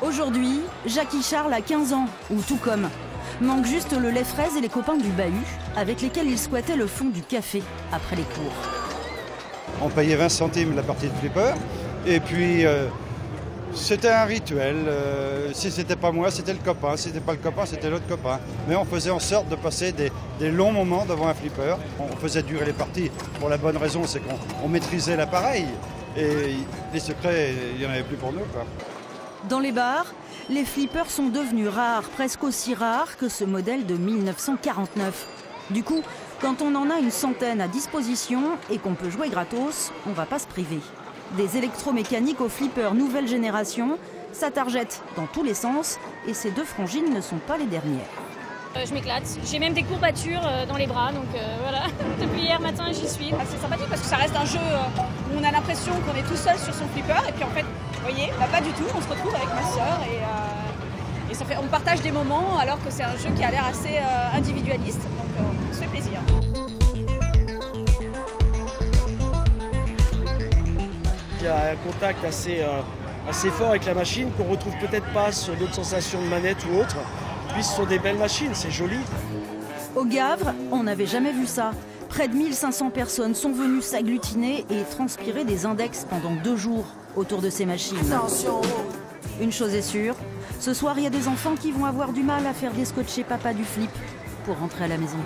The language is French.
Aujourd'hui, Jackie Charles a 15 ans, ou tout comme. Manque juste le lait fraise et les copains du bahut, avec lesquels il squattait le fond du café après les cours. On payait 20 centimes la partie de flipper, et puis c'était un rituel. Si c'était pas moi, c'était le copain. Si c'était pas le copain, c'était l'autre copain. Mais on faisait en sorte de passer des longs moments devant un flipper. On faisait durer les parties pour la bonne raison, c'est qu'on maîtrisait l'appareil. Et les secrets, il n'y en avait plus pour nous, quoi. Dans les bars, les flippers sont devenus rares, presque aussi rares que ce modèle de 1949. Du coup, quand on en a une centaine à disposition et qu'on peut jouer gratos, on va pas se priver. Des électromécaniques aux flippers nouvelle génération, ça targette dans tous les sens et ces deux frangines ne sont pas les dernières. Je m'éclate, j'ai même des courbatures dans les bras, donc voilà. Depuis hier matin, j'y suis. C'est sympathique parce que ça reste un jeu où on a l'impression qu'on est tout seul sur son flipper et puis en fait, vous voyez, bah pas du tout, on se retrouve avec ma sœur et ça fait, on partage des moments alors que c'est un jeu qui a l'air assez individualiste, donc on se fait plaisir. Il y a un contact assez fort avec la machine qu'on retrouve peut-être pas sur d'autres sensations de manette ou autre. Puis ce sont des belles machines, c'est joli. Au Gavre, on n'avait jamais vu ça. Près de 1500 personnes sont venues s'agglutiner et transpirer des index pendant 2 jours autour de ces machines. Une chose est sûre, ce soir il y a des enfants qui vont avoir du mal à faire descotcher papa du flip pour rentrer à la maison.